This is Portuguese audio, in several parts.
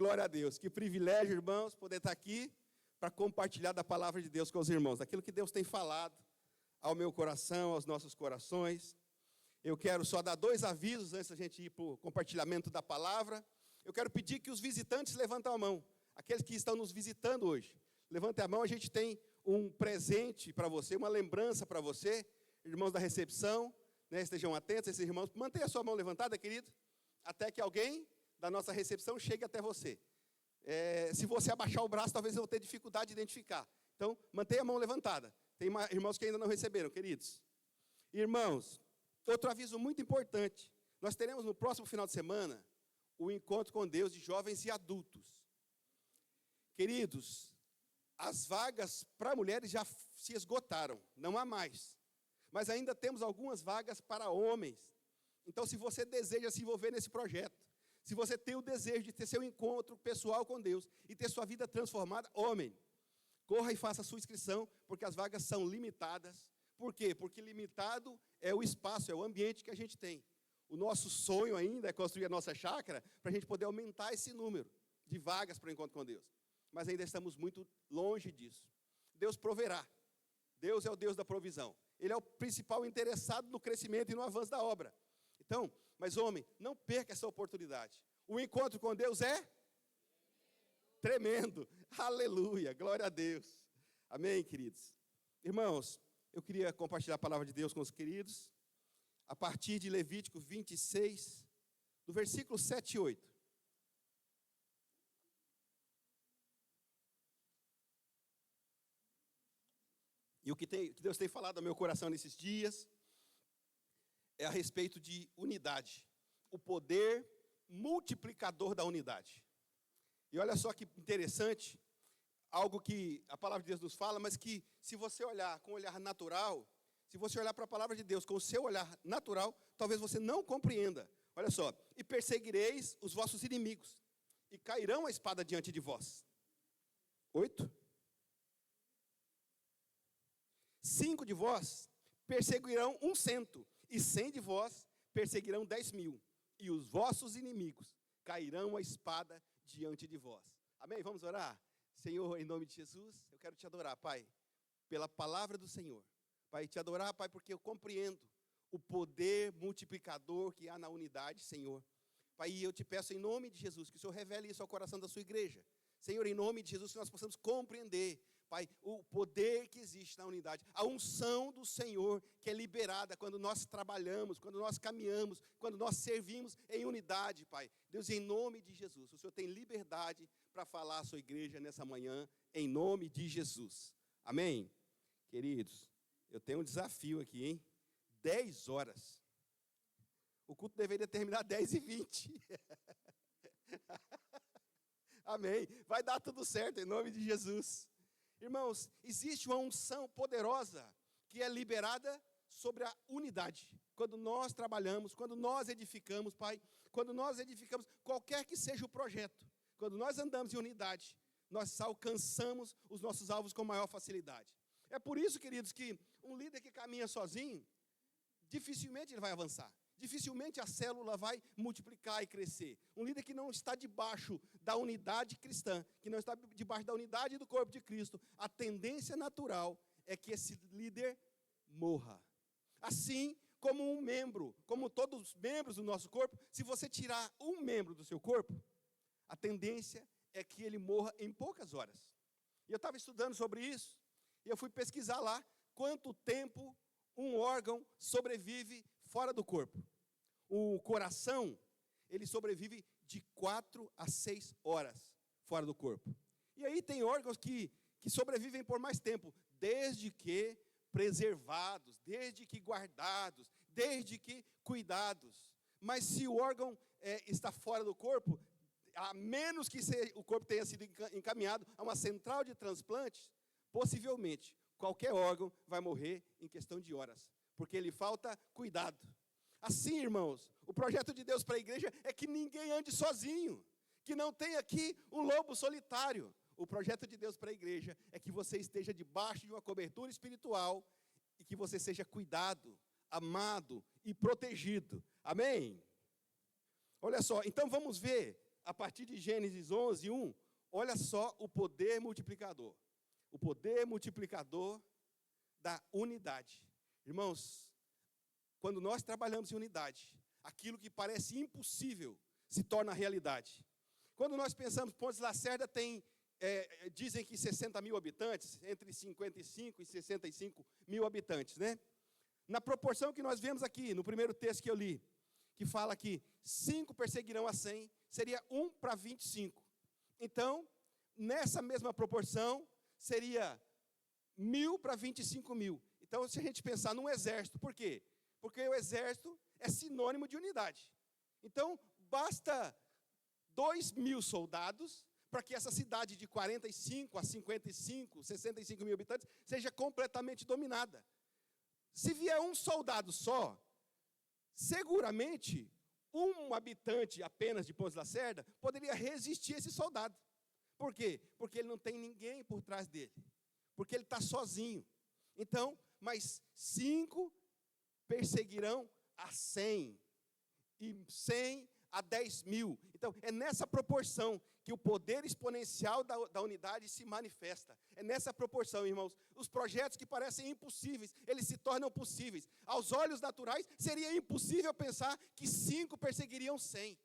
glória a Deus. Que privilégio, irmãos, poder estar aqui para compartilhar da palavra de Deus com os irmãos, daquilo que Deus tem falado ao meu coração, aos nossos corações. Eu quero só dar 2 avisos antes da gente ir para o compartilhamento da palavra. Eu quero pedir que os visitantes levantem a mão, aqueles que estão nos visitando hoje. Levantem a mão, a gente tem um presente para você, uma lembrança para você. Irmãos da recepção, né, estejam atentos, esses irmãos. Mantenha a sua mão levantada, querido, até que alguém da nossa recepção chegue até você. Se você abaixar o braço, talvez eu vou ter dificuldade de identificar. Então, mantenha a mão levantada. Tem irmãos que ainda não receberam, queridos. Irmãos, outro aviso muito importante. Nós teremos no próximo final de semana o encontro com Deus de jovens e adultos. Queridos, as vagas para mulheres já se esgotaram, não há mais. Mas ainda temos algumas vagas para homens. Então, se você deseja se envolver nesse projeto, se você tem o desejo de ter seu encontro pessoal com Deus e ter sua vida transformada, homem, corra e faça a sua inscrição, porque as vagas são limitadas. Por quê? Porque limitado é o espaço, é o ambiente que a gente tem. O nosso sonho ainda é construir a nossa chácara para a gente poder aumentar esse número de vagas para o encontro com Deus. Mas ainda estamos muito longe disso. Deus proverá. Deus é o Deus da provisão. Ele é o principal interessado no crescimento e no avanço da obra. Então, mas homem, não perca essa oportunidade. O encontro com Deus é tremendo. Aleluia, glória a Deus. Amém, queridos. Irmãos, eu queria compartilhar a palavra de Deus com os queridos, a partir de Levítico 26, do versículo 7 e 8. E o que Deus tem falado ao meu coração nesses dias é a respeito de unidade, o poder multiplicador da unidade. E olha só que interessante, algo que a palavra de Deus nos fala, mas que se você olhar com o olhar natural, se você olhar para a palavra de Deus com o seu olhar natural, talvez você não compreenda. Olha só, e perseguireis os vossos inimigos, e cairão a espada diante de vós. 8. 5 de vós perseguirão 100, e 100 de vós perseguirão 10.000, e os vossos inimigos cairão a espada diante de vós. Amém? Vamos orar? Senhor, em nome de Jesus, eu quero te adorar, Pai, pela palavra do Senhor. Pai, te adorar, Pai, porque eu compreendo o poder multiplicador que há na unidade, Senhor. Pai, eu te peço em nome de Jesus, que o Senhor revele isso ao coração da sua igreja. Senhor, em nome de Jesus, que nós possamos compreender, Pai, o poder que existe na unidade, a unção do Senhor que é liberada quando nós trabalhamos, quando nós caminhamos, quando nós servimos em unidade, Pai. Deus, em nome de Jesus, o Senhor tem liberdade para falar à sua igreja nessa manhã, em nome de Jesus. Amém? Queridos, eu tenho um desafio aqui, hein? 10 horas. O culto deveria terminar 10h20. Amém. Vai dar tudo certo, em nome de Jesus. Irmãos, existe uma unção poderosa que é liberada sobre a unidade. Quando nós trabalhamos, quando nós edificamos, Pai, quando nós edificamos, qualquer que seja o projeto, quando nós andamos em unidade, nós alcançamos os nossos alvos com maior facilidade. É por isso, queridos, que um líder que caminha sozinho, dificilmente ele vai avançar. Dificilmente a célula vai multiplicar e crescer. Um líder que não está debaixo da unidade cristã, que não está debaixo da unidade do corpo de Cristo, a tendência natural é que esse líder morra. Assim como um membro, como todos os membros do nosso corpo, se você tirar um membro do seu corpo, a tendência é que ele morra em poucas horas. E eu estava estudando sobre isso, e eu fui pesquisar lá quanto tempo um órgão sobrevive fora do corpo. O coração, ele sobrevive de 4 a 6 horas fora do corpo. E aí tem órgãos que sobrevivem por mais tempo, desde que preservados, desde que guardados, desde que cuidados. Mas se o órgão está fora do corpo, a menos que o corpo tenha sido encaminhado a uma central de transplantes, possivelmente qualquer órgão vai morrer em questão de horas, porque lhe falta cuidado. Assim, irmãos, o projeto de Deus para a igreja é que ninguém ande sozinho, que não tenha aqui um lobo solitário. O projeto de Deus para a igreja é que você esteja debaixo de uma cobertura espiritual e que você seja cuidado, amado e protegido. Amém? Olha só, então vamos ver a partir de Gênesis 11, 1, olha só o poder multiplicador. O poder multiplicador da unidade. Irmãos, quando nós trabalhamos em unidade, aquilo que parece impossível se torna realidade. Quando nós pensamos, Pontes Lacerda tem, dizem que 60 mil habitantes, entre 55 e 65 mil habitantes, né? Na proporção que nós vemos aqui, no primeiro texto que eu li, que fala que 5 perseguirão a 100, seria 1 para 25. Então, nessa mesma proporção, seria 1.000 para 25 mil. Então, se a gente pensar num exército, por quê? Porque o exército é sinônimo de unidade. Então, basta 2.000 soldados para que essa cidade de 45 a 55, 65 mil habitantes seja completamente dominada. Se vier um soldado só, seguramente um habitante apenas de Pontes Lacerda poderia resistir a esse soldado. Por quê? Porque ele não tem ninguém por trás dele. Porque ele está sozinho. Então, mas 5 perseguirão a 100. E 100 a 10 mil. Então, é nessa proporção que o poder exponencial da unidade se manifesta. É nessa proporção, irmãos. Os projetos que parecem impossíveis, eles se tornam possíveis. Aos olhos naturais, seria impossível pensar que 5 perseguiriam 100.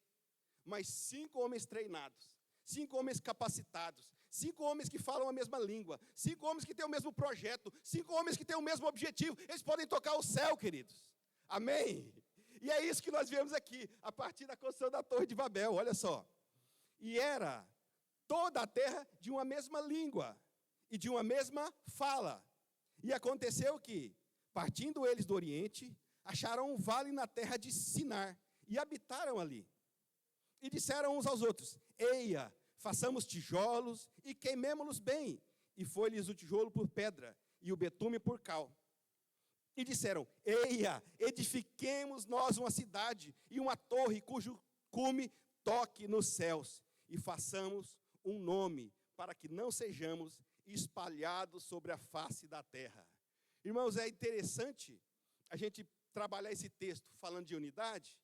Mas 5 homens treinados, 5 homens capacitados, 5 homens que falam a mesma língua, 5 homens que têm o mesmo projeto, 5 homens que têm o mesmo objetivo, eles podem tocar o céu, queridos. Amém? E é isso que nós vemos aqui, a partir da construção da Torre de Babel, olha só. E era toda a terra de uma mesma língua e de uma mesma fala. E aconteceu que, partindo eles do Oriente, acharam um vale na terra de Sinar e habitaram ali. E disseram uns aos outros: eia, façamos tijolos e queimemo-los bem. E foi-lhes o tijolo por pedra e o betume por cal. E disseram: eia, edifiquemos nós uma cidade e uma torre cujo cume toque nos céus, e façamos um nome, para que não sejamos espalhados sobre a face da terra. Irmãos, é interessante a gente trabalhar esse texto falando de unidade,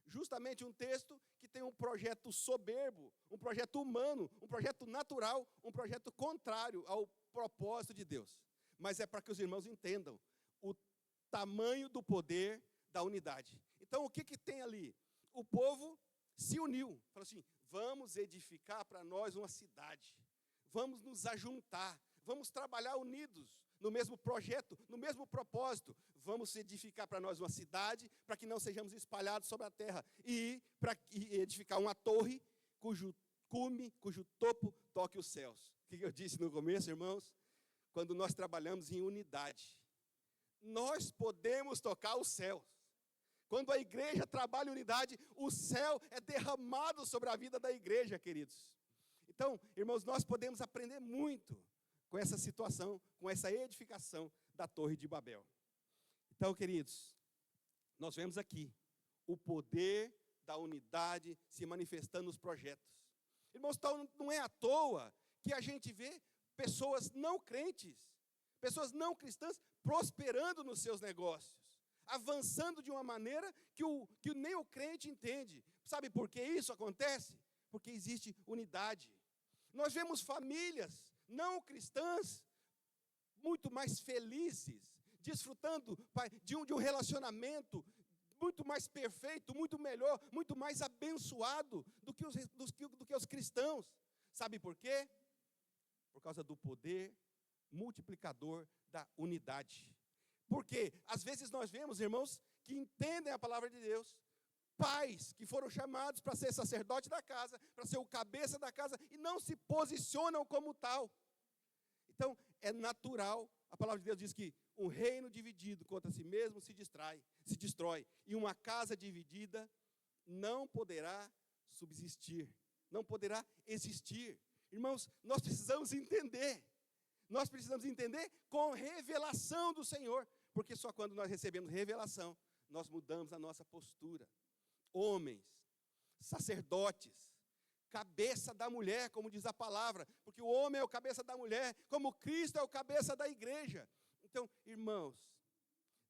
justamente um texto que tem um projeto soberbo, um projeto humano, um projeto natural, um projeto contrário ao propósito de Deus. Mas é para que os irmãos entendam o tamanho do poder da unidade. Então, o que tem ali? O povo se uniu, falou assim: vamos edificar para nós uma cidade, vamos nos ajuntar, vamos trabalhar unidos no mesmo projeto, no mesmo propósito, vamos edificar para nós uma cidade, para que não sejamos espalhados sobre a terra, e para edificar uma torre cujo cume, cujo topo toque os céus. O que eu disse no começo, irmãos? Quando nós trabalhamos em unidade, nós podemos tocar os céus. Quando a igreja trabalha em unidade, o céu é derramado sobre a vida da igreja, queridos. Então, irmãos, nós podemos aprender muito com essa situação, com essa edificação da Torre de Babel. Então, queridos, nós vemos aqui o poder da unidade se manifestando nos projetos. Irmãos, então, não é à toa que a gente vê pessoas não crentes, pessoas não cristãs prosperando nos seus negócios, avançando de uma maneira que nem o crente entende. Sabe por que isso acontece? Porque existe unidade. Nós vemos famílias não cristãs muito mais felizes, desfrutando de um relacionamento muito mais perfeito, muito melhor, muito mais abençoado do que os cristãos. Sabe por quê? Por causa do poder multiplicador da unidade. Porque às vezes nós vemos, irmãos, que entendem a palavra de Deus, pais que foram chamados para ser sacerdote da casa, para ser o cabeça da casa, e não se posicionam como tal. Então, é natural, a palavra de Deus diz que um reino dividido contra si mesmo se destrói, e uma casa dividida não poderá subsistir, não poderá existir. Irmãos, nós precisamos entender com revelação do Senhor, porque só quando nós recebemos revelação, nós mudamos a nossa postura. Homens, sacerdotes, cabeça da mulher, como diz a palavra, porque o homem é o cabeça da mulher, como Cristo é o cabeça da igreja. Então, irmãos,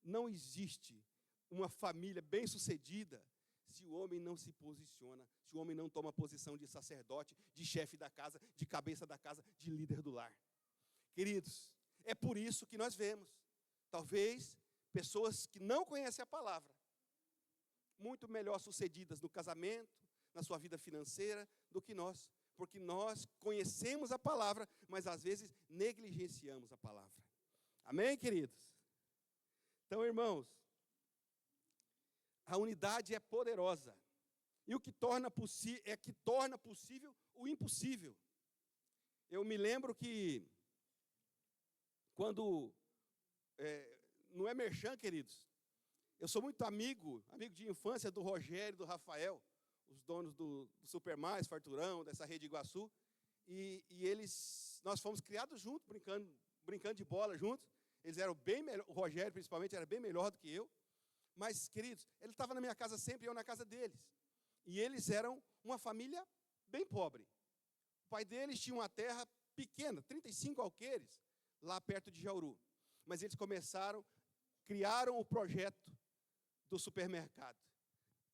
não existe uma família bem-sucedida se o homem não se posiciona, se o homem não toma posição de sacerdote, de chefe da casa, de cabeça da casa, de líder do lar. Queridos, é por isso que nós vemos, talvez, pessoas que não conhecem a palavra, muito melhor sucedidas no casamento, na sua vida financeira, do que nós. Porque nós conhecemos a palavra, mas às vezes negligenciamos a palavra. Amém, queridos? Então, irmãos, a unidade é poderosa. E o que torna possível o impossível. Eu me lembro que, quando, não é merchan, queridos, eu sou muito amigo de infância do Rogério e do Rafael, os donos do Supermais, Farturão, dessa rede Iguaçu, e nós fomos criados juntos, brincando de bola juntos. Eles eram bem melhor, o Rogério principalmente era bem melhor do que eu, mas, queridos, ele estava na minha casa sempre e eu na casa deles, e eles eram uma família bem pobre. O pai deles tinha uma terra pequena, 35 alqueires, lá perto de Jauru, mas eles criaram o projeto do supermercado,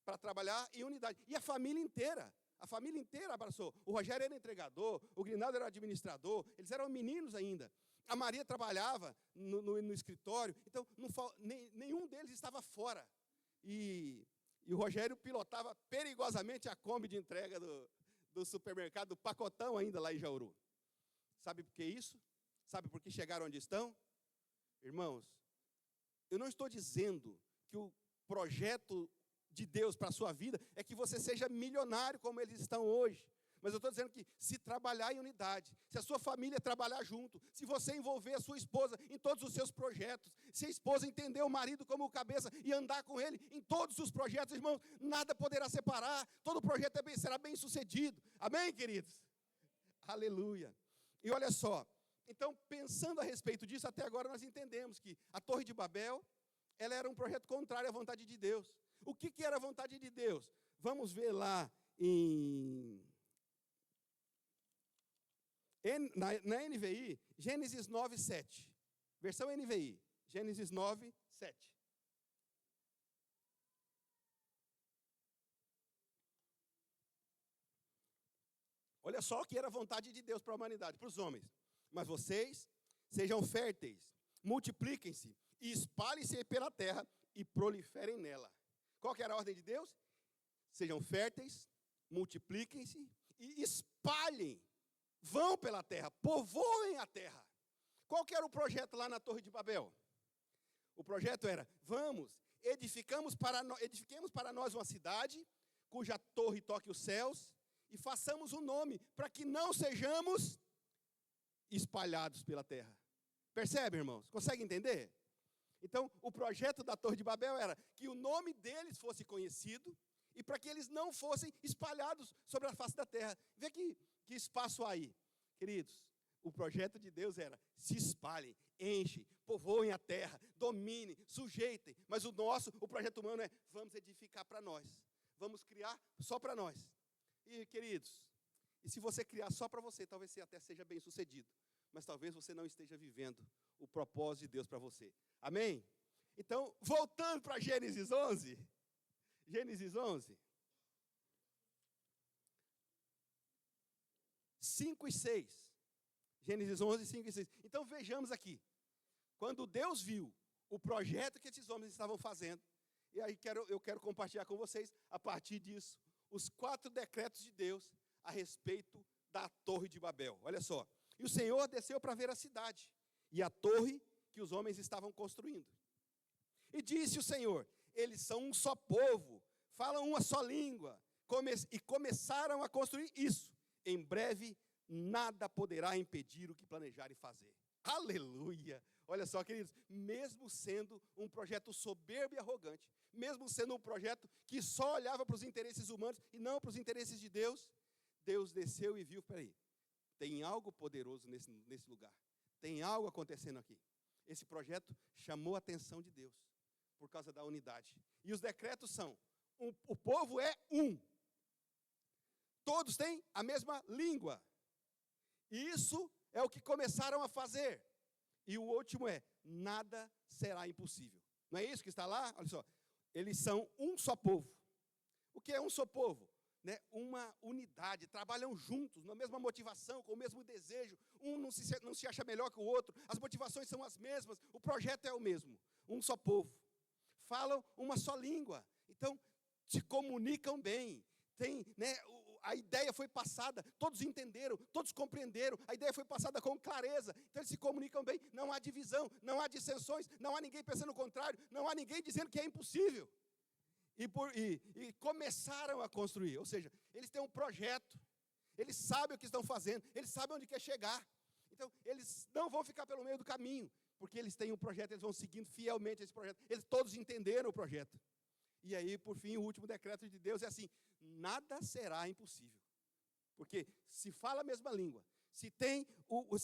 para trabalhar em unidade. E a família inteira abraçou. O Rogério era entregador, o Grinaldo era administrador, eles eram meninos ainda. A Maria trabalhava no escritório, então nenhum deles estava fora. E o Rogério pilotava perigosamente a Kombi de entrega do supermercado, do pacotão ainda lá em Jauru. Sabe por que isso? Sabe por que chegaram onde estão? Irmãos, eu não estou dizendo que o projeto de Deus para a sua vida é que você seja milionário como eles estão hoje. Mas eu estou dizendo que se trabalhar em unidade, se a sua família trabalhar junto, se você envolver a sua esposa em todos os seus projetos, se a esposa entender o marido como cabeça e andar com ele em todos os projetos, irmãos, nada poderá separar, todo projeto será bem sucedido. Amém, queridos? Aleluia. E olha só, então, pensando a respeito disso, até agora nós entendemos que a Torre de Babel, ela era um projeto contrário à vontade de Deus. O que era a vontade de Deus? Vamos ver lá na NVI, Gênesis 9, 7. Versão NVI, Gênesis 9, 7. Olha só o que era a vontade de Deus para a humanidade, para os homens. Mas vocês sejam férteis, multipliquem-se e espalhem-se pela terra e proliferem nela. Qual que era a ordem de Deus? Sejam férteis, multipliquem-se e espalhem. Vão pela terra, povoem a terra. Qual que era o projeto lá na Torre de Babel? O projeto era, edifiquemos para nós uma cidade, cuja torre toque os céus, e façamos um nome, para que não sejamos espalhados pela terra. Percebe, irmãos? Consegue entender? Então, o projeto da Torre de Babel era que o nome deles fosse conhecido e para que eles não fossem espalhados sobre a face da terra. Vê que espaço há aí. Queridos, o projeto de Deus era, se espalhem, enchem, povoem a terra, dominem, sujeitem. Mas o projeto humano é, vamos edificar para nós. Vamos criar só para nós. E, queridos, e se você criar só para você, talvez você até seja bem sucedido. Mas talvez você não esteja vivendo o propósito de Deus para você. Amém? Então, voltando para Gênesis 11. Gênesis 11. 5 e 6. Gênesis 11, 5 e 6. Então, vejamos aqui. Quando Deus viu o projeto que esses homens estavam fazendo, e aí eu quero compartilhar com vocês, a partir disso, os 4 decretos de Deus a respeito da Torre de Babel. Olha só. E o Senhor desceu para ver a cidade e a torre que os homens estavam construindo. E disse o Senhor, eles são um só povo, falam uma só língua, e começaram a construir isso. Em breve, nada poderá impedir o que planejarem fazer. Aleluia! Olha só, queridos, mesmo sendo um projeto soberbo e arrogante, mesmo sendo um projeto que só olhava para os interesses humanos e não para os interesses de Deus, Deus desceu e viu, peraí, tem algo poderoso nesse lugar. Tem algo acontecendo aqui. Esse projeto chamou a atenção de Deus, por causa da unidade. E os decretos são, o povo é um. Todos têm a mesma língua. E isso é o que começaram a fazer. E o último é, nada será impossível. Não é isso que está lá? Olha só, eles são um só povo. O que é um só povo? Né? Uma unidade, trabalham juntos, na mesma motivação, com o mesmo desejo, um não se acha melhor que o outro, as motivações são as mesmas, o projeto é o mesmo, um só povo. Falam uma só língua, então se comunicam bem, a ideia foi passada, todos entenderam, todos compreenderam, a ideia foi passada com clareza, então eles se comunicam bem, não há divisão, não há dissensões, não há ninguém pensando o contrário, não há ninguém dizendo que é impossível. E começaram a construir, ou seja, eles têm um projeto, eles sabem o que estão fazendo, eles sabem onde quer chegar, então eles não vão ficar pelo meio do caminho, porque eles têm um projeto, eles vão seguindo fielmente esse projeto, eles todos entenderam o projeto. E aí, por fim, o último decreto de Deus é assim: nada será impossível. Porque se fala a mesma língua, se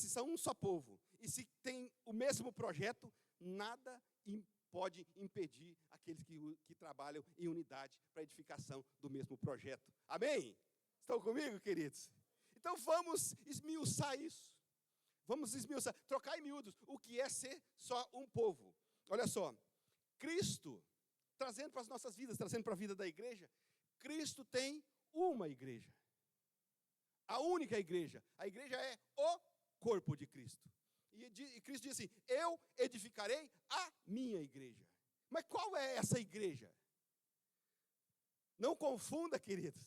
são um só povo, e se tem o mesmo projeto, nada pode impedir aqueles que trabalham em unidade para a edificação do mesmo projeto. Amém? Estão comigo, queridos? Então vamos esmiuçar isso. Vamos esmiuçar, trocar em miúdos o que é ser só um povo. Olha só, Cristo, trazendo para as nossas vidas, trazendo para a vida da igreja, Cristo tem uma igreja. A única igreja. A igreja é o corpo de Cristo. E Cristo diz assim: eu edificarei a minha igreja. Mas qual é essa igreja? Não confunda, queridos,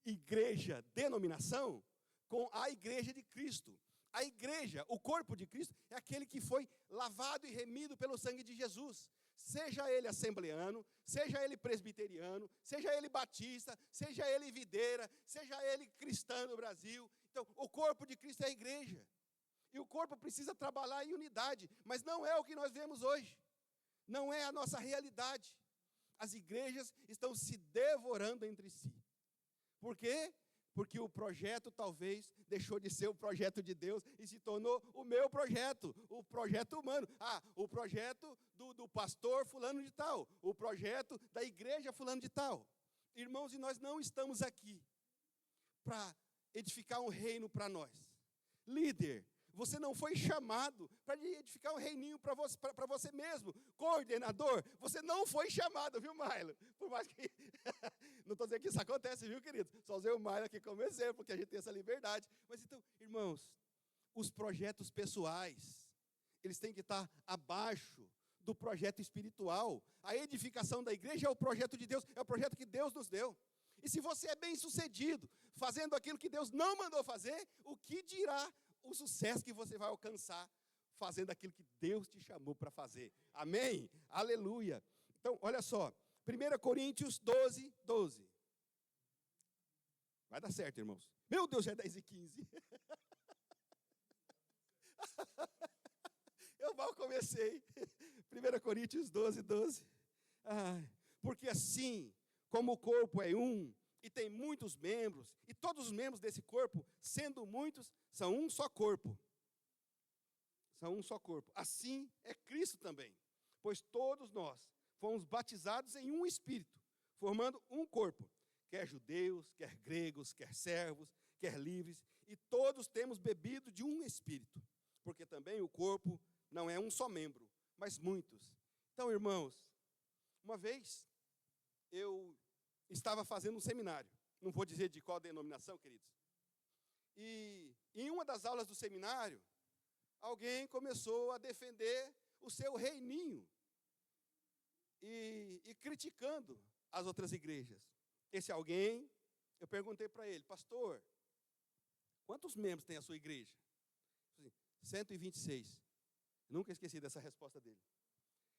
igreja, denominação, com a igreja de Cristo. A igreja, o corpo de Cristo, é aquele que foi lavado e remido pelo sangue de Jesus. Seja ele assembleano, seja ele presbiteriano, seja ele batista, seja ele videira, seja ele cristão no Brasil. Então, o corpo de Cristo é a igreja. E o corpo precisa trabalhar em unidade, mas não é o que nós vemos hoje. Não é a nossa realidade. As igrejas estão se devorando entre si. Por quê? Porque o projeto talvez deixou de ser o projeto de Deus e se tornou o meu projeto, o projeto humano. O projeto do pastor fulano de tal, o projeto da igreja fulano de tal. Irmãos, e nós não estamos aqui para edificar um reino para nós. Líder, você não foi chamado para edificar um reininho para você mesmo. Coordenador, você não foi chamado, viu, Mailo? Por mais que... Não estou dizendo que isso acontece, viu, querido? Só usei o Mailo aqui como exemplo, porque a gente tem essa liberdade. Mas então, irmãos, os projetos pessoais, eles têm que estar abaixo do projeto espiritual. A edificação da igreja é o projeto de Deus, é o projeto que Deus nos deu. E se você é bem sucedido, fazendo aquilo que Deus não mandou fazer, o que dirá o sucesso que você vai alcançar fazendo aquilo que Deus te chamou para fazer? Amém? Aleluia. Então, olha só, 1 Coríntios 12, 12. Vai dar certo, irmãos. Meu Deus, já é 10h15. Eu mal comecei. 1 Coríntios 12, 12. Porque assim como o corpo é um, e tem muitos membros, e todos os membros desse corpo, sendo muitos, são um só corpo. São um só corpo. Assim é Cristo também. Pois todos nós fomos batizados em um Espírito, formando um corpo. Quer judeus, quer gregos, quer servos, quer livres, e todos temos bebido de um Espírito. Porque também o corpo não é um só membro, mas muitos. Então, irmãos, uma vez eu estava fazendo um seminário, não vou dizer de qual denominação, queridos. E em uma das aulas do seminário, alguém começou a defender o seu reininho e criticando as outras igrejas. Esse alguém, eu perguntei para ele: pastor, quantos membros tem a sua igreja? Assim, 126. Eu nunca esqueci dessa resposta dele.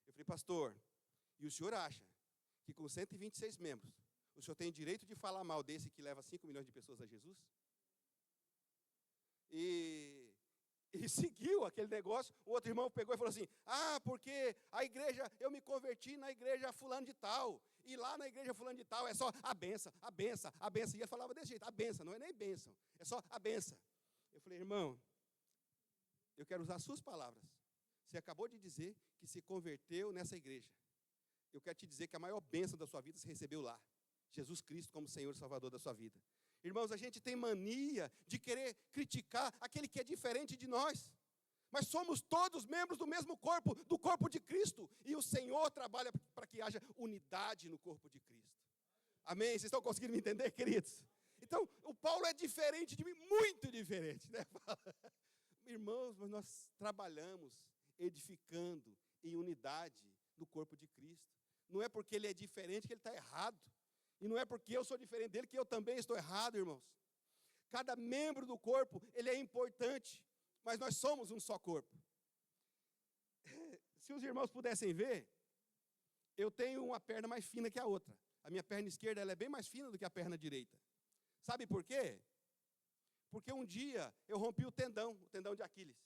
Eu falei: pastor, e o senhor acha que com 126 membros, o senhor tem direito de falar mal desse que leva 5 milhões de pessoas a Jesus? E seguiu aquele negócio. O outro irmão pegou e falou assim: porque a igreja, eu me converti na igreja fulano de tal, e lá na igreja fulano de tal é só a benção, a benção, a benção. E ele falava desse jeito: a benção, não é nem benção, é só a benção. Eu falei: irmão, eu quero usar as suas palavras. Você acabou de dizer que se converteu nessa igreja. Eu quero te dizer que a maior bênção da sua vida se recebeu lá. Jesus Cristo como Senhor e Salvador da sua vida. Irmãos, a gente tem mania de querer criticar aquele que é diferente de nós. Mas somos todos membros do mesmo corpo, do corpo de Cristo. E o Senhor trabalha para que haja unidade no corpo de Cristo. Amém? Vocês estão conseguindo me entender, queridos? Então, o Paulo é diferente de mim, muito diferente, né? Irmãos, mas nós trabalhamos edificando em unidade no corpo de Cristo. Não é porque ele é diferente que ele está errado. E não é porque eu sou diferente dele que eu também estou errado, irmãos. Cada membro do corpo, ele é importante, mas nós somos um só corpo. Se os irmãos pudessem ver, eu tenho uma perna mais fina que a outra. A minha perna esquerda ela é bem mais fina do que a perna direita. Sabe por quê? Porque um dia eu rompi o tendão de Aquiles.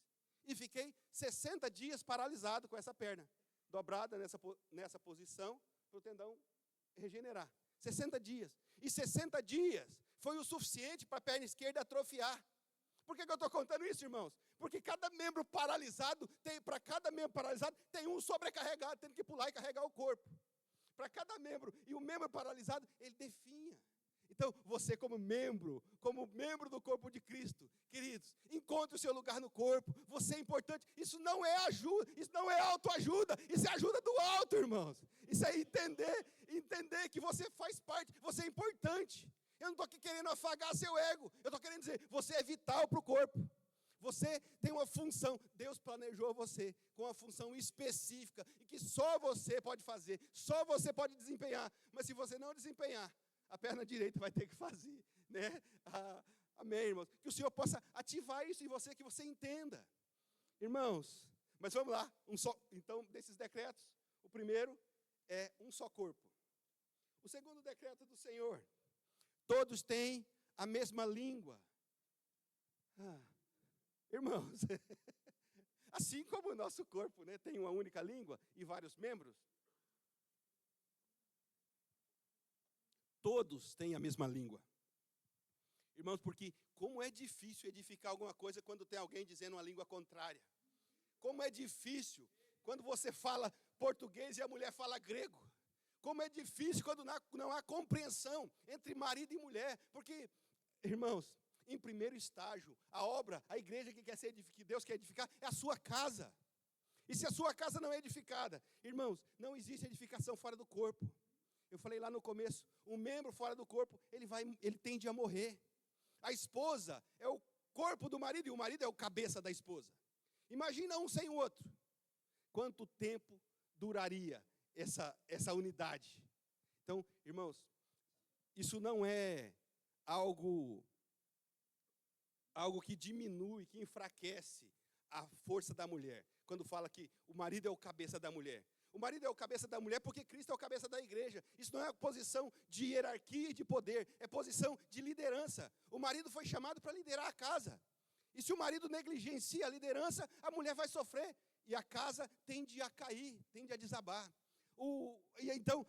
E fiquei 60 dias paralisado com essa perna, dobrada nessa posição, para o tendão regenerar. 60 dias. E 60 dias foi o suficiente para a perna esquerda atrofiar. Por que eu estou contando isso, irmãos? Porque cada membro paralisado, para cada membro paralisado, tem um sobrecarregado, tendo que pular e carregar o corpo. Para cada membro. E o membro paralisado, ele definha. Então, você como membro do corpo de Cristo, queridos, encontre o seu lugar no corpo. Você é importante. Isso não é ajuda, isso não é autoajuda, isso é ajuda do alto, irmãos. Isso é entender que você faz parte, você é importante. Eu não estou aqui querendo afagar seu ego. Eu estou querendo dizer, você é vital para o corpo. Você tem uma função. Deus planejou você com uma função específica e que só você pode fazer, só você pode desempenhar. Mas se você não desempenhar, a perna direita vai ter que fazer, né? Amém, irmãos? Que o Senhor possa ativar isso em você, que você entenda. Irmãos, mas vamos lá. Então, desses decretos, o primeiro é um só corpo. O segundo decreto do Senhor, todos têm a mesma língua. Irmãos, assim como o nosso corpo, né, tem uma única língua e vários membros, todos têm a mesma língua. Irmãos, porque como é difícil edificar alguma coisa quando tem alguém dizendo uma língua contrária. Como é difícil quando você fala português e a mulher fala grego. Como é difícil quando não há compreensão entre marido e mulher. Porque, irmãos, em primeiro estágio, a igreja que Deus quer edificar é a sua casa. E se a sua casa não é edificada, irmãos, não existe edificação fora do corpo. Eu falei lá no começo, um membro fora do corpo, ele tende a morrer. A esposa é o corpo do marido e o marido é o cabeça da esposa. Imagina um sem o outro. Quanto tempo duraria essa unidade? Então, irmãos, isso não é algo que diminui, que enfraquece a força da mulher. Quando fala que o marido é o cabeça da mulher. O marido é o cabeça da mulher porque Cristo é o cabeça da igreja. Isso não é posição de hierarquia e de poder, é posição de liderança. O marido foi chamado para liderar a casa. E se o marido negligencia a liderança, a mulher vai sofrer. E a casa tende a cair, tende a desabar.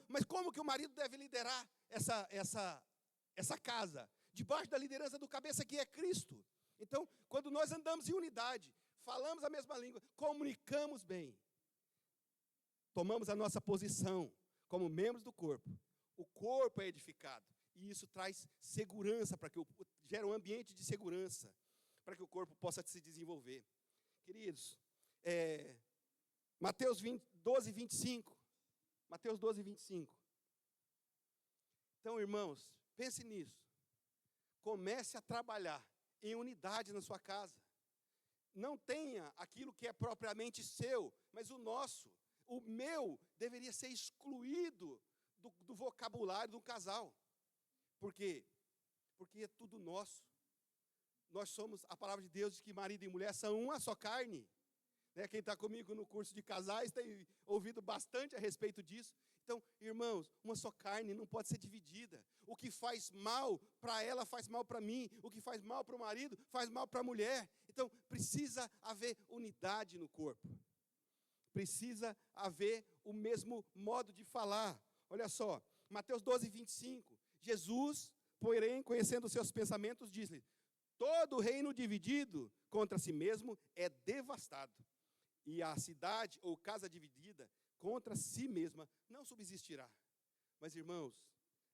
Mas como que o marido deve liderar essa casa? Debaixo da liderança do cabeça que é Cristo. Então, quando nós andamos em unidade, falamos a mesma língua, comunicamos bem, tomamos a nossa posição como membros do corpo, o corpo é edificado. E isso traz segurança, gera um ambiente de segurança, para que o corpo possa se desenvolver. Queridos, Mateus 12, 25. Mateus 12, 25. Então, irmãos, pense nisso. Comece a trabalhar em unidade na sua casa. Não tenha aquilo que é propriamente seu, mas o nosso. O meu deveria ser excluído do vocabulário do casal. Por quê? Porque é tudo nosso. Nós somos, a palavra de Deus diz que marido e mulher são uma só carne. Né? Quem está comigo no curso de casais tem ouvido bastante a respeito disso. Então, irmãos, uma só carne não pode ser dividida. O que faz mal para ela faz mal para mim. O que faz mal para o marido faz mal para a mulher. Então, precisa haver unidade no corpo. Precisa haver o mesmo modo de falar. Olha só, Mateus 12, 25. Jesus, porém, conhecendo os seus pensamentos, diz-lhe: todo reino dividido contra si mesmo é devastado. E a cidade ou casa dividida contra si mesma não subsistirá. Mas, irmãos,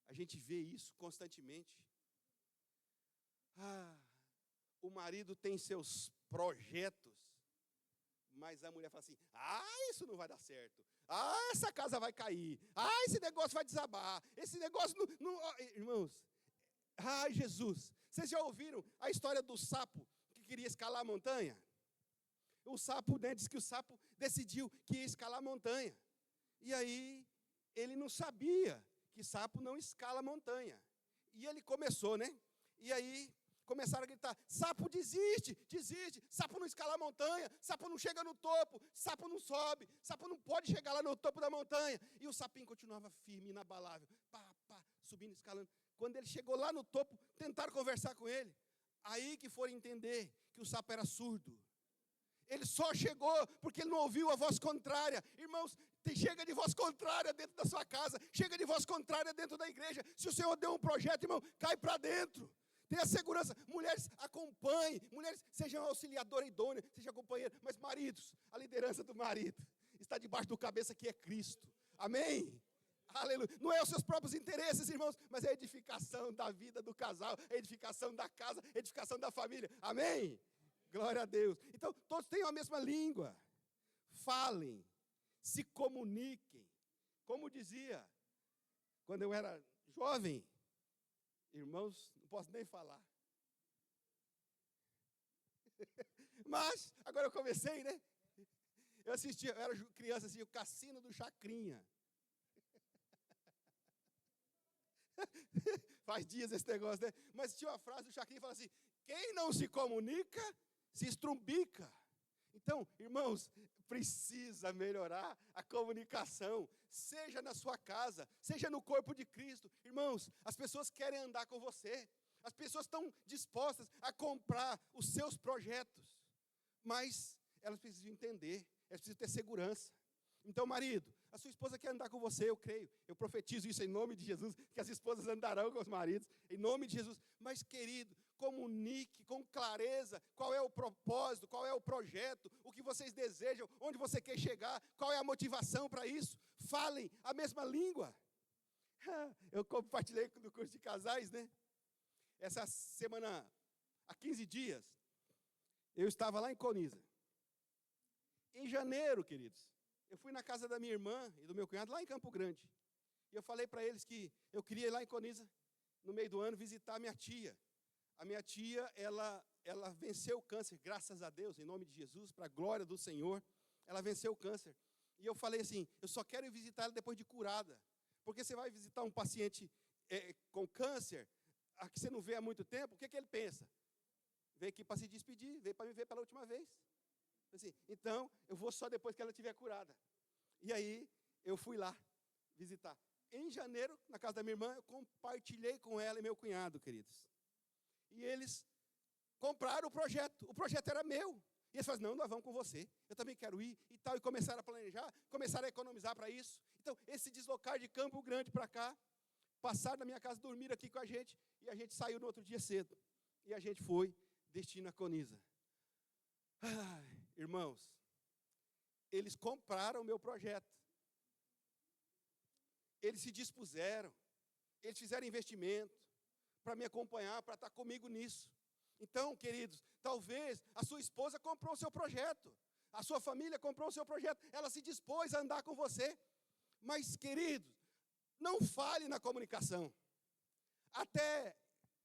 a gente vê isso constantemente. O marido tem seus projetos Mas a mulher fala assim, isso não vai dar certo. Essa casa vai cair. Esse negócio vai desabar. Esse negócio não... Irmãos, Jesus. Vocês já ouviram a história do sapo que queria escalar a montanha? O sapo, diz que o sapo decidiu que ia escalar a montanha. E aí, ele não sabia que sapo não escala a montanha. E ele começou, E aí, começaram a gritar, sapo desiste, sapo não escala a montanha, sapo não chega no topo, sapo não sobe, sapo não pode chegar lá no topo da montanha. E o sapinho continuava firme, inabalável, subindo, escalando. Quando ele chegou lá no topo, tentaram conversar com ele. Aí que foram entender que o sapo era surdo. Ele só chegou porque ele não ouviu a voz contrária. Irmãos, chega de voz contrária dentro da sua casa, chega de voz contrária dentro da igreja. Se o Senhor deu um projeto, irmão, cai para dentro. Tenha segurança. Mulheres, acompanhem. Mulheres, sejam auxiliadora idônea, sejam companheira. Mas maridos, a liderança do marido está debaixo do cabeça que é Cristo. Amém? Aleluia. Não é os seus próprios interesses, irmãos, mas é a edificação da vida do casal, a edificação da casa, a edificação da família. Amém? Glória a Deus. Então, todos tenham a mesma língua. Falem, se comuniquem. Como dizia, quando eu era jovem, irmãos, não posso nem falar. Mas, agora eu comecei, Eu era criança, o Cassino do Chacrinha. Faz dias esse negócio, Mas tinha uma frase do Chacrinha que fala assim, quem não se comunica, se estrumbica. Então, irmãos, precisa melhorar a comunicação, seja na sua casa, seja no corpo de Cristo. Irmãos, as pessoas querem andar com você, as pessoas estão dispostas a comprar os seus projetos, mas elas precisam entender, elas precisam ter segurança. Então, marido, a sua esposa quer andar com você, eu creio, eu profetizo isso em nome de Jesus, que as esposas andarão com os maridos, em nome de Jesus. Mas, querido, comunique com clareza qual é o propósito, qual é o projeto, o que vocês desejam, onde você quer chegar, qual é a motivação para isso. Falem a mesma língua. Eu compartilhei no curso de casais, Essa semana, há 15 dias, eu estava lá em Coniza. Em janeiro, queridos, eu fui na casa da minha irmã e do meu cunhado, lá em Campo Grande. E eu falei para eles que eu queria ir lá em Coniza, no meio do ano, visitar a minha tia. A minha tia, ela venceu o câncer, graças a Deus, em nome de Jesus, para a glória do Senhor. Ela venceu o câncer. E eu falei assim, eu só quero ir visitar ela depois de curada. Porque você vai visitar um paciente com câncer, que você não vê há muito tempo, o que ele pensa? Veio aqui para se despedir, veio para me ver pela última vez. Assim, então, eu vou só depois que ela estiver curada. E aí, eu fui lá visitar. Em janeiro, na casa da minha irmã, eu compartilhei com ela e meu cunhado, queridos. E eles compraram o projeto. O projeto era meu. E eles falaram, não, nós vamos com você. Eu também quero ir e tal. E começaram a planejar, começaram a economizar para isso. Então, esse deslocar de Campo Grande para cá, passaram na minha casa, dormiram aqui com a gente. E a gente saiu no outro dia cedo. E a gente foi, destino a Coniza. Irmãos, eles compraram o meu projeto. Eles se dispuseram, eles fizeram investimento para me acompanhar, para estar comigo nisso. Então, queridos, talvez a sua esposa comprou o seu projeto, a sua família comprou o seu projeto, ela se dispôs a andar com você. Mas, queridos, não fale na comunicação. Até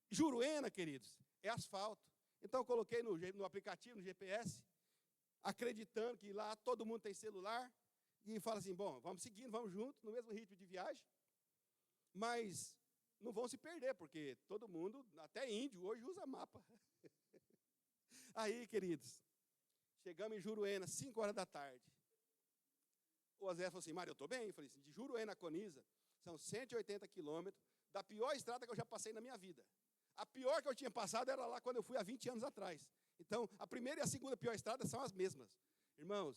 Juruena, queridos, é asfalto. Então, eu coloquei no aplicativo, no GPS, acreditando que lá todo mundo tem celular, e fala assim, bom, vamos seguindo, vamos juntos, no mesmo ritmo de viagem, mas não vão se perder, porque todo mundo, até índio, hoje usa mapa. Aí, queridos, chegamos em Juruena, 5 horas da tarde. O Zé falou assim, Mário, eu estou bem? Eu falei assim, de Juruena a Coniza, são 180 quilômetros, da pior estrada que eu já passei na minha vida. A pior que eu tinha passado era lá quando eu fui há 20 anos atrás. Então, a primeira e a segunda pior estrada são as mesmas. Irmãos,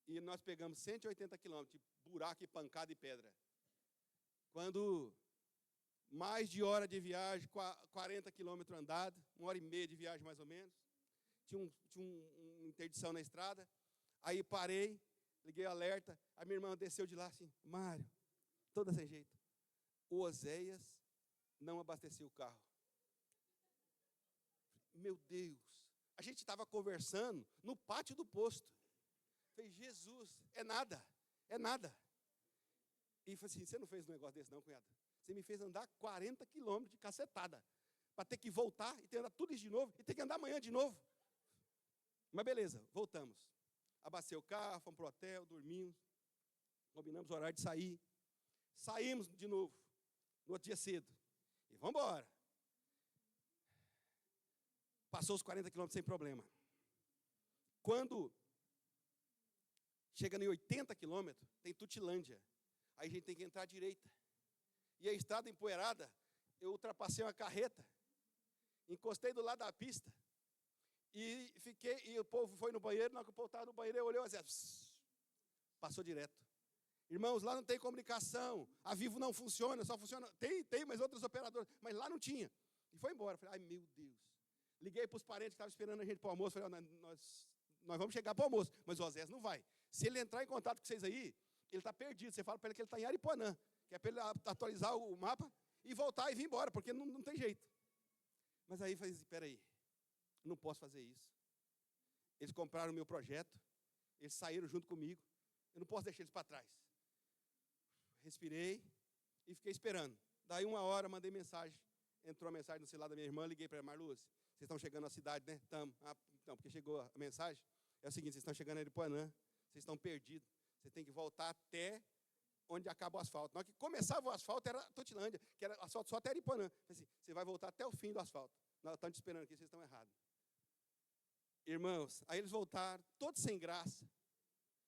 e nós pegamos 180 quilômetros de buraco e pancada e pedra. Quando mais de hora de viagem, 40 quilômetros andado, 1h30 de viagem mais ou menos, tinha uma interdição na estrada, aí parei, liguei o alerta, a minha irmã desceu de lá assim, Mário, toda sem jeito, o Oséias não abasteceu o carro. Meu Deus, a gente estava conversando no pátio do posto. Falei, Jesus, é nada, é nada. E falei assim, você não fez um negócio desse não, cunhado? Você me fez andar 40 quilômetros de cacetada, para ter que voltar e ter que andar tudo isso de novo, e ter que andar amanhã de novo. Mas beleza, voltamos. Abastei o carro, fomos para o hotel, dormimos, combinamos o horário de sair. Saímos de novo, no outro dia cedo. E vamos embora. Passou os 40 quilômetros sem problema. Quando chega em 80 quilômetros, tem Tutilândia. Aí a gente tem que entrar à direita. E a estrada empoeirada, eu ultrapassei uma carreta, encostei do lado da pista, e o povo foi no banheiro, na hora que o povo estava no banheiro, eu olhei assim, passou direto. Irmãos, lá não tem comunicação, a Vivo não funciona, só funciona, tem, mas outros operadores, mas lá não tinha. E foi embora, falei, ai meu Deus. Liguei para os parentes que estavam esperando a gente para o almoço, falei, nós vamos chegar para o almoço, mas o Osés não vai. Se ele entrar em contato com vocês aí, ele está perdido, você fala para ele que ele está em Aripuanã, que é para ele atualizar o mapa e voltar e vir embora, porque não tem jeito. Mas aí eu falei, espera aí, não posso fazer isso. Eles compraram o meu projeto, eles saíram junto comigo, eu não posso deixar eles para trás. Respirei e fiquei esperando. Daí 1 hora, mandei mensagem, entrou a mensagem no celular da minha irmã, liguei para ela, Marluz, vocês estão chegando na cidade, né? Estamos. Então, porque chegou a mensagem, é o seguinte, vocês estão chegando em Aripuanã, vocês estão perdidos, vocês têm que voltar até onde acaba o asfalto. Na hora que começava o asfalto, era Tutilândia, que era asfalto só até Aripuanã. Falei assim, você vai voltar até o fim do asfalto. Nós estamos te esperando aqui, vocês estão errados. Irmãos, aí eles voltaram, todos sem graça,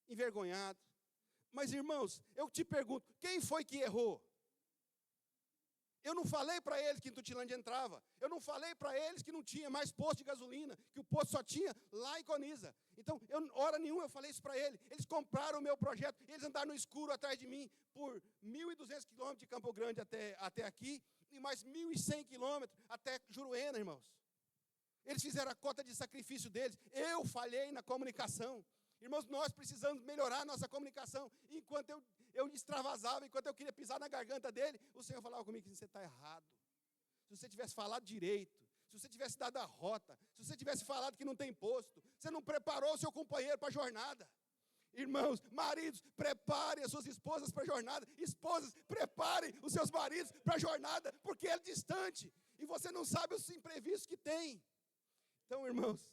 envergonhados. Mas, irmãos, eu te pergunto, quem foi que errou? Eu não falei para eles que em Tutilândia entrava. Eu não falei para eles que não tinha mais posto de gasolina, que o posto só tinha lá em Coniza. Então, hora nenhuma eu falei isso para eles. Eles compraram o meu projeto, eles andaram no escuro atrás de mim por 1.200 quilômetros de Campo Grande até aqui, e mais 1.100 quilômetros até Juruena, irmãos. Eles fizeram a cota de sacrifício deles. Eu falhei na comunicação. Irmãos, nós precisamos melhorar a nossa comunicação. Enquanto eu extravasava, enquanto eu queria pisar na garganta dele, o Senhor falava comigo que você está errado. Se você tivesse falado direito, se você tivesse dado a rota, se você tivesse falado que não tem posto, você não preparou o seu companheiro para a jornada. Irmãos, maridos, preparem as suas esposas para a jornada. Esposas, preparem os seus maridos para a jornada, porque é distante. E você não sabe os imprevistos que tem. Então, irmãos,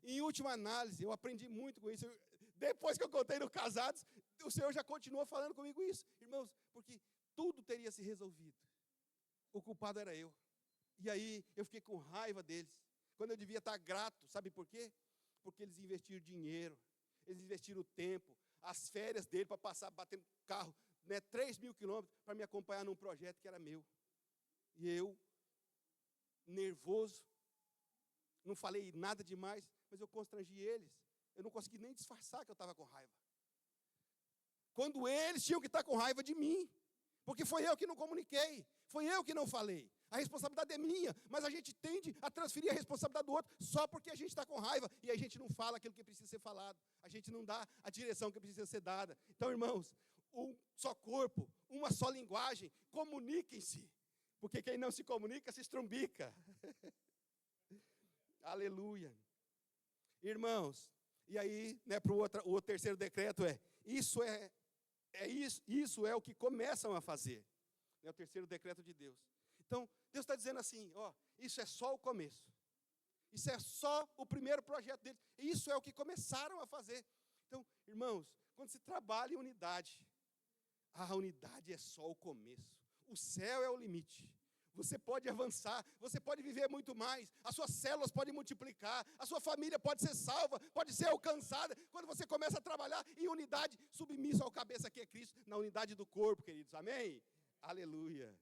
em última análise, eu aprendi muito com isso. Depois que eu contei no Casados, o Senhor já continuou falando comigo isso. Irmãos, porque tudo teria se resolvido. O culpado era eu. E aí, eu fiquei com raiva deles. Quando eu devia estar grato, sabe por quê? Porque eles investiram dinheiro, eles investiram tempo, as férias dele para passar batendo carro, 3.000 quilômetros, para me acompanhar num projeto que era meu. E eu, nervoso, não falei nada demais, mas eu constrangi eles. Eu não consegui nem disfarçar que eu estava com raiva. Quando eles tinham que estar com raiva de mim. Porque foi eu que não comuniquei. Foi eu que não falei. A responsabilidade é minha. Mas a gente tende a transferir a responsabilidade do outro só porque a gente está com raiva. E a gente não fala aquilo que precisa ser falado. A gente não dá a direção que precisa ser dada. Então, irmãos, um só corpo, uma só linguagem. Comuniquem-se. Porque quem não se comunica se estrumbica. Aleluia. Irmãos, e aí, o terceiro decreto isso é o que começam a fazer. É o terceiro decreto de Deus. Então, Deus está dizendo assim, isso é só o começo. Isso é só o primeiro projeto deles. Isso é o que começaram a fazer. Então, irmãos, quando se trabalha em unidade, a unidade é só o começo. O céu é o limite. Você pode avançar, você pode viver muito mais, as suas células podem multiplicar, a sua família pode ser salva, pode ser alcançada, quando você começa a trabalhar em unidade, submisso ao cabeça que é Cristo, na unidade do corpo, queridos, amém? Aleluia.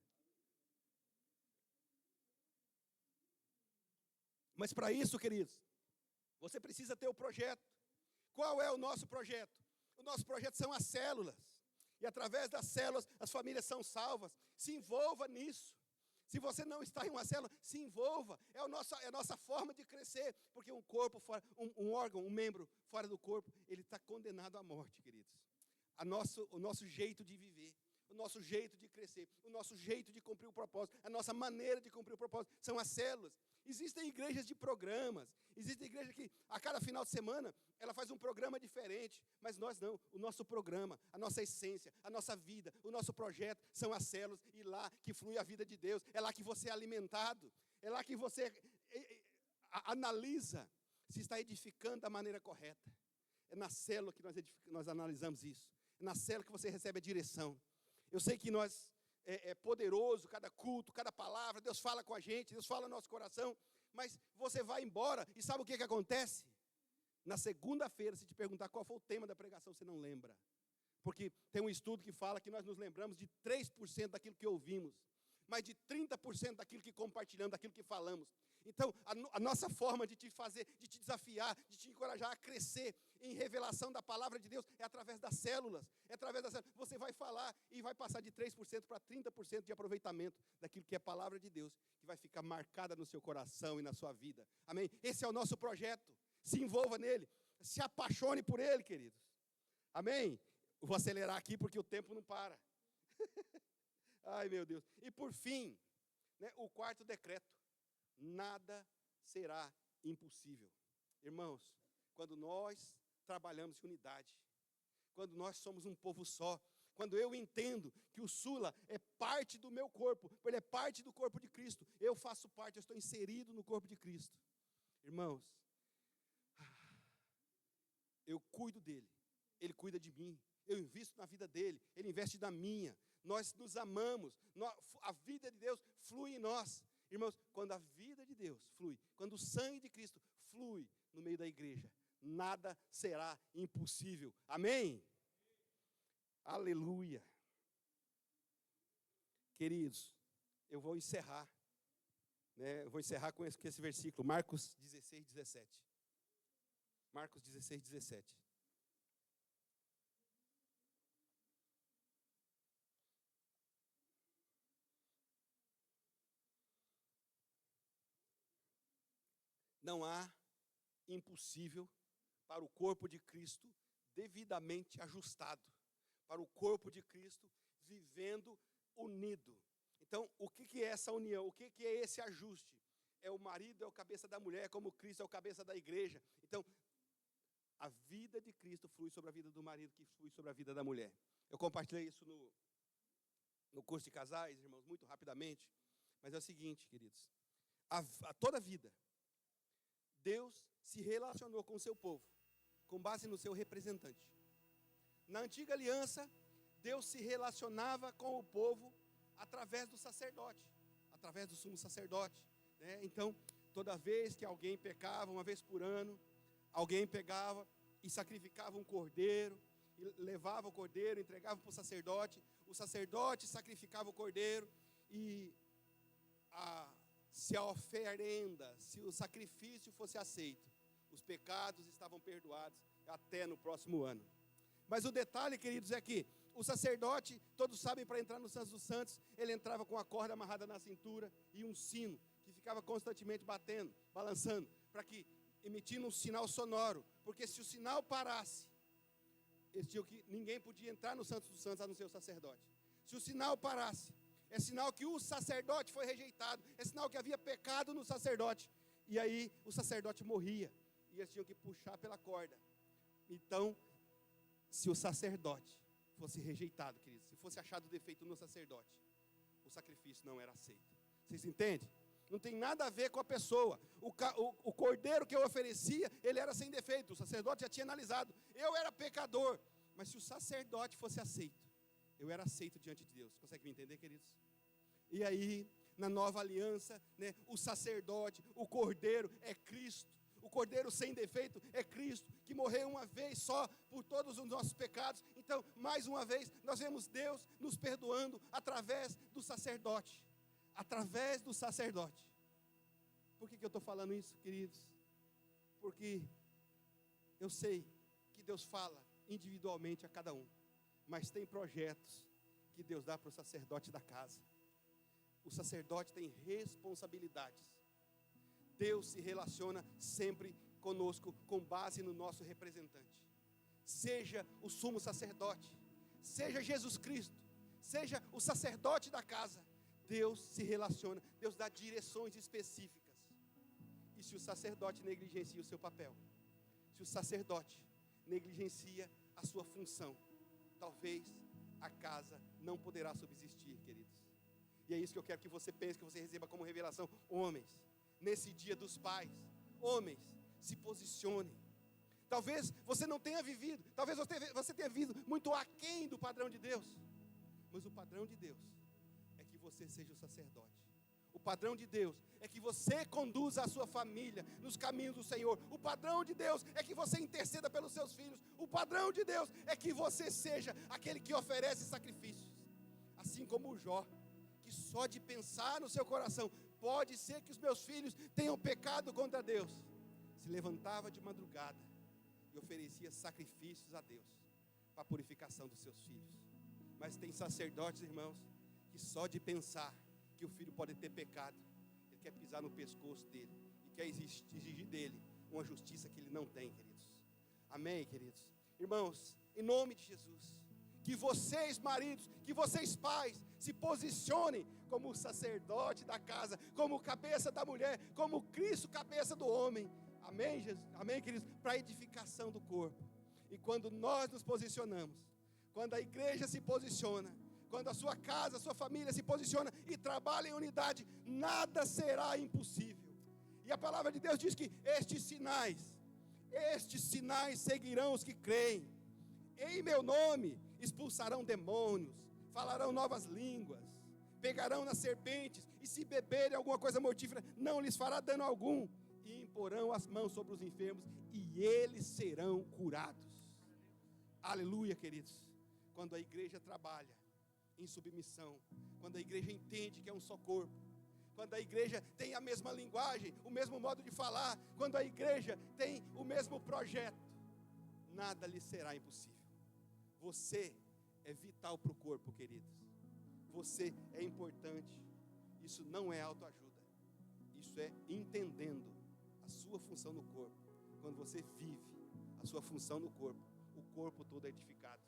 Mas para isso, queridos, você precisa ter o projeto. Qual é o nosso projeto? O nosso projeto são as células, e através das células, as famílias são salvas, se envolva nisso. Se você não está em uma célula, se envolva. É a nossa forma de crescer. Porque um corpo fora, um órgão, um membro fora do corpo, ele está condenado à morte, queridos. O nosso jeito de viver, o nosso jeito de crescer, o nosso jeito de cumprir o propósito, a nossa maneira de cumprir o propósito, são as células. Existem igrejas de programas, existem igrejas que a cada final de semana ela faz um programa diferente, mas nós não. O nosso programa, a nossa essência, a nossa vida, o nosso projeto são as células, e lá que flui a vida de Deus, é lá que você é alimentado, é lá que você analisa se está edificando da maneira correta. É na célula que nós analisamos isso, é na célula que você recebe a direção. Eu sei que é poderoso cada culto, cada palavra, Deus fala com a gente, Deus fala no nosso coração, mas você vai embora e sabe o que acontece? Na segunda-feira, se te perguntar qual foi o tema da pregação, você não lembra. Porque tem um estudo que fala que nós nos lembramos de 3% daquilo que ouvimos, mas de 30% daquilo que compartilhamos, daquilo que falamos. Então, a nossa forma de te fazer, de te desafiar, de te encorajar a crescer em revelação da palavra de Deus é através das células. É através das células. Você vai falar e vai passar de 3% para 30% de aproveitamento daquilo que é a palavra de Deus, que vai ficar marcada no seu coração e na sua vida. Amém? Esse é o nosso projeto. Se envolva nele. Se apaixone por ele, queridos. Amém? Eu vou acelerar aqui porque o tempo não para. Ai, meu Deus. E por fim, né, o quarto decreto. Nada será impossível. Irmãos, quando nós trabalhamos em unidade, quando nós somos um povo só, quando eu entendo que o Sula é parte do meu corpo, ele é parte do corpo de Cristo, eu faço parte, eu estou inserido no corpo de Cristo. Irmãos, eu cuido dele, ele cuida de mim, eu invisto na vida dele, ele investe na minha, nós nos amamos, a vida de Deus flui em nós. Irmãos, quando a vida de Deus flui, quando o sangue de Cristo flui no meio da igreja, nada será impossível. Amém? Aleluia. Queridos, eu vou encerrar, né? Eu vou encerrar com esse versículo, Marcos 16, 17. Marcos 16, 17. Não há impossível para o corpo de Cristo devidamente ajustado, para o corpo de Cristo vivendo unido. Então, o que é essa união? O que é esse ajuste? É o marido, é o cabeça da mulher, como Cristo é o cabeça da igreja. Então, a vida de Cristo flui sobre a vida do marido, que flui sobre a vida da mulher. Eu compartilhei isso no curso de casais, irmãos, muito rapidamente, mas é o seguinte, queridos, toda a vida, Deus se relacionou com o seu povo, com base no seu representante. Na antiga aliança, Deus se relacionava com o povo através do sacerdote, através do sumo sacerdote, né? Então, toda vez que alguém pecava, uma vez por ano, alguém pegava e sacrificava um cordeiro, e levava o cordeiro, entregava para o sacerdote sacrificava o cordeiro, e se a oferenda, se o sacrifício fosse aceito, os pecados estavam perdoados até no próximo ano. Mas o detalhe, queridos, é que o sacerdote, todos sabem, para entrar no Santo dos Santos, ele entrava com a corda amarrada na cintura e um sino, que ficava constantemente batendo, balançando, para que, emitindo um sinal sonoro, porque se o sinal parasse, ninguém podia entrar no Santo dos Santos a não ser o sacerdote. Se o sinal parasse, é sinal que o sacerdote foi rejeitado, é sinal que havia pecado no sacerdote, e aí o sacerdote morria, e eles tinham que puxar pela corda. Então, se o sacerdote fosse rejeitado, queridos, se fosse achado defeito no sacerdote, o sacrifício não era aceito. Vocês entendem? Não tem nada a ver com a pessoa. O cordeiro que eu oferecia, ele era sem defeito, o sacerdote já tinha analisado. Eu era pecador, mas se o sacerdote fosse aceito, eu era aceito diante de Deus. Consegue me entender, queridos? E aí, na nova aliança, né, o sacerdote, o cordeiro é Cristo. O cordeiro sem defeito é Cristo, que morreu uma vez só por todos os nossos pecados. Então, mais uma vez, nós vemos Deus nos perdoando através do sacerdote. Através do sacerdote. Por que eu estou falando isso, queridos? Porque eu sei que Deus fala individualmente a cada um, mas tem projetos que Deus dá para o sacerdote da casa. O sacerdote tem responsabilidades. Deus se relaciona sempre conosco com base no nosso representante. Seja o sumo sacerdote, seja Jesus Cristo, seja o sacerdote da casa, Deus se relaciona, Deus dá direções específicas. E se o sacerdote negligencia o seu papel, se o sacerdote negligencia a sua função, talvez a casa não poderá subsistir, queridos. E é isso que eu quero que você pense, que você receba como revelação. Homens, nesse dia dos pais, homens, se posicionem. Talvez você não tenha vivido, talvez você tenha vivido muito aquém do padrão de Deus, mas o padrão de Deus é que você seja o sacerdote. O padrão de Deus é que você conduza a sua família nos caminhos do Senhor. O padrão de Deus é que você interceda pelos seus filhos. O padrão de Deus é que você seja aquele que oferece sacrifícios. Assim como o Jó, que só de pensar no seu coração, pode ser que os meus filhos tenham pecado contra Deus, se levantava de madrugada e oferecia sacrifícios a Deus para a purificação dos seus filhos. Mas tem sacerdotes, irmãos, que só de pensar que o filho pode ter pecado, ele quer pisar no pescoço dele e quer exigir dele uma justiça que ele não tem, queridos. Amém, queridos? Irmãos, em nome de Jesus, que vocês maridos, que vocês pais, se posicionem como o sacerdote da casa, como cabeça da mulher, como Cristo cabeça do homem. Amém, Jesus? Amém, queridos? Para a edificação do corpo. E quando nós nos posicionamos, quando a igreja se posiciona, quando a sua casa, a sua família se posiciona e trabalha em unidade, nada será impossível. E a palavra de Deus diz que estes sinais seguirão os que creem. Em meu nome expulsarão demônios, falarão novas línguas, pegarão nas serpentes, e se beberem alguma coisa mortífera, não lhes fará dano algum, e imporão as mãos sobre os enfermos, e eles serão curados. Aleluia, queridos. Quando a igreja trabalha em submissão, quando a igreja entende que é um só corpo, quando a igreja tem a mesma linguagem, o mesmo modo de falar, quando a igreja tem o mesmo projeto, nada lhe será impossível. Você é vital para o corpo, queridos. Você é importante. Isso não é autoajuda. Isso é entendendo a sua função no corpo. Quando você vive a sua função no corpo, o corpo todo é edificado.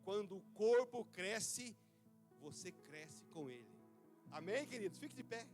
Quando o corpo cresce, você cresce com ele. Amém, queridos? Fique de pé.